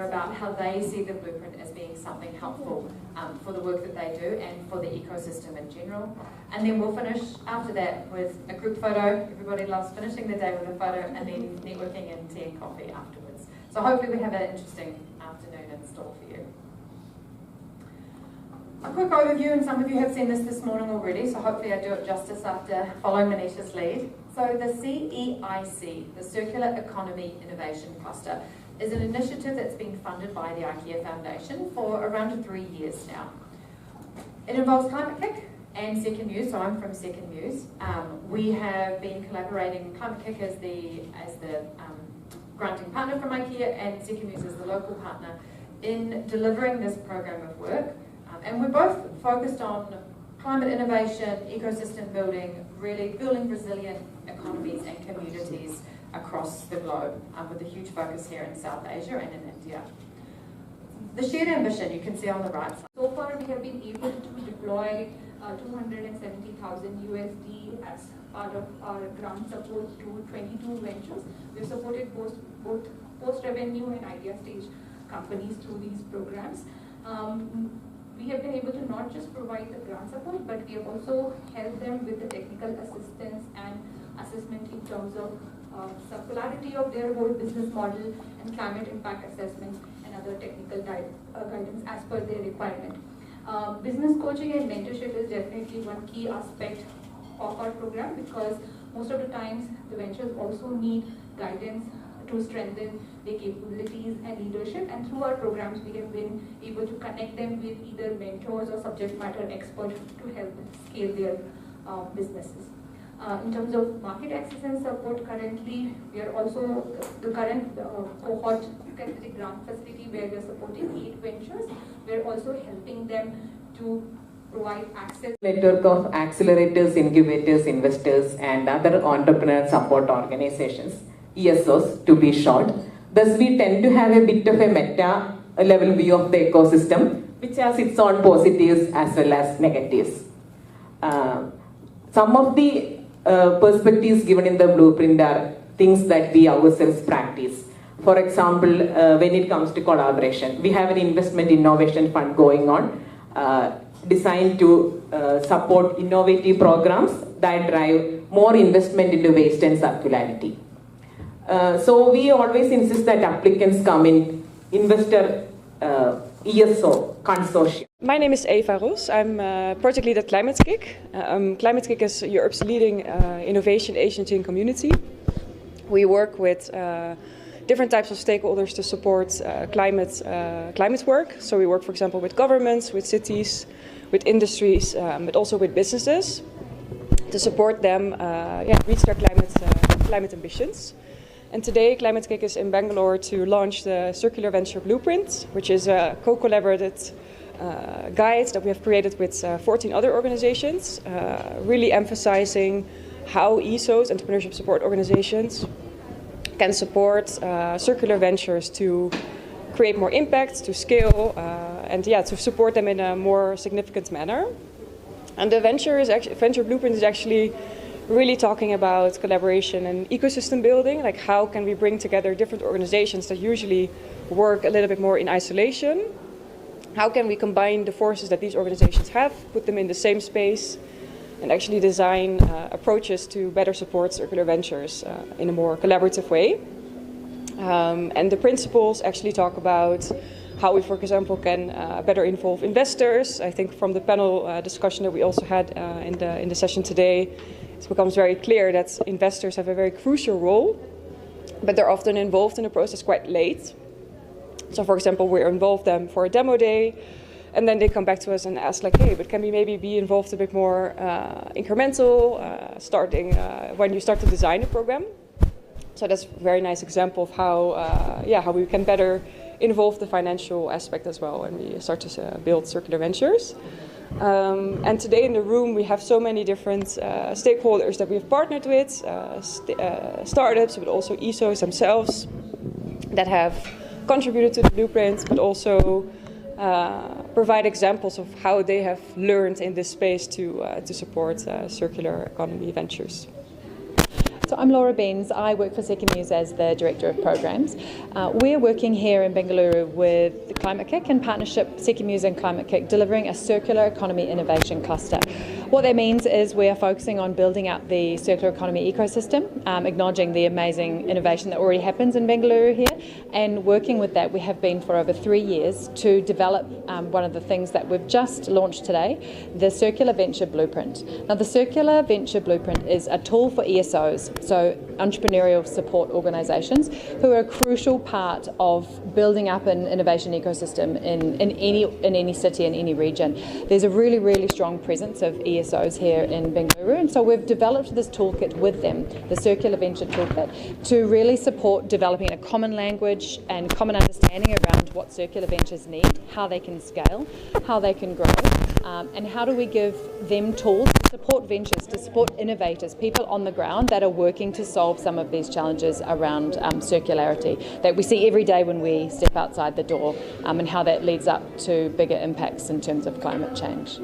about how they see the blueprint as being something helpful for the work that they do and for the ecosystem in general. And then we'll finish after that with a group photo. Everybody loves finishing the day with a photo, and then networking and tea and coffee afterwards. So hopefully we have an interesting afternoon in store for you. A quick overview, and some of you have seen this morning already, so hopefully I do it justice after following Manisha's lead. So the CEIC, the Circular Economy Innovation Cluster, is an initiative that's been funded by the IKEA Foundation for around 3 years now. It involves Climate Kick and Second Muse, so I'm from Second Muse. We have been collaborating, Climate Kick as the granting partner from IKEA, and Second Muse as the local partner in delivering this program of work. And we're both focused on climate innovation, ecosystem building, really building resilient economies and communities across the globe, with a huge focus here in South Asia and in India. The shared ambition you can see on the right side. So far, we have been able to deploy 270,000 USD as part of our grant support to 22 ventures. We've supported both post-revenue and idea stage companies through these programs. We have been able to not just provide the grant support, but we have also helped them with the technical assistance and assessment in terms of circularity of their whole business model and climate impact assessment and other technical guidance as per their requirement. Business coaching and mentorship is definitely one key aspect of our program, because most of the times the ventures also need guidance to strengthen their capabilities and leadership, and through our programs we have been able to connect them with either mentors or subject matter experts to help them scale their businesses. In terms of market access and support, currently we are also the current cohort the grant facility where we are supporting 8 ventures. We are also helping them to provide access. Network of accelerators, incubators, investors, and other entrepreneur support organizations, ESOs to be short. Thus, we tend to have a bit of a meta level view of the ecosystem, which has its own positives as well as negatives. Some of the perspectives given in the blueprint are things that we ourselves practice. For example, when it comes to collaboration, we have an investment innovation fund going on, designed to support innovative programs that drive more investment into waste and circularity. So we always insist that applicants come in investor ESO consortium. My name is Eva Ros. I'm project lead at Climate Kick. Climate Kick is Europe's leading innovation agency and community. We work with different types of stakeholders to support climate work. So we work, for example, with governments, with cities, with industries, but also with businesses to support them reach their climate ambitions. And today, Climate Kick is in Bangalore to launch the Circular Venture Blueprint, which is a co-collaborated guide that we have created with 14 other organizations, really emphasizing how ESOs, entrepreneurship support organizations, can support circular ventures to create more impact, to scale, and to support them in a more significant manner. And the Venture Blueprint is actually really talking about collaboration and ecosystem building, like how can we bring together different organizations that usually work a little bit more in isolation. How can we combine the forces that these organizations have, put them in the same space, and actually design approaches to better support circular ventures in a more collaborative way. And the principles actually talk about how we, for example, can better involve investors. I think from the panel discussion that we also had in the session today, it becomes very clear that investors have a very crucial role, but they're often involved in the process quite late. So, for example, we involve them for a demo day, and then they come back to us and ask, like, hey, but can we maybe be involved a bit more incremental, starting when you start to design a program? So that's a very nice example of how we can better involve the financial aspect as well when we start to build circular ventures. And today in the room we have so many different stakeholders that we've partnered with, startups, but also ESOs themselves that have contributed to the blueprint, but also provide examples of how they have learned in this space to support circular economy ventures. So I'm Laura Benz. I work for Secamuse as the Director of Programs. We're working here in Bengaluru with the Climate Kick in partnership, Secamuse and Climate Kick, delivering a circular economy innovation cluster. What that means is we are focusing on building out the circular economy ecosystem, acknowledging the amazing innovation that already happens in Bengaluru here, and working with that we have been for over 3 years to develop one of the things that we've just launched today, the Circular Venture Blueprint. Now the Circular Venture Blueprint is a tool for ESOs, so entrepreneurial support organisations, who are a crucial part of building up an innovation ecosystem in any city, in any region. There's a really strong presence of ESOs here in Bengaluru, and so we've developed this toolkit with them, the Circular Venture Toolkit, to really support developing a common language and common understanding around what circular ventures need, how they can scale, how they can grow, and how do we give them tools to support ventures, to support innovators, people on the ground that are working to solve some of these challenges around circularity that we see every day when we step outside the door, and how that leads up to bigger impacts in terms of climate change.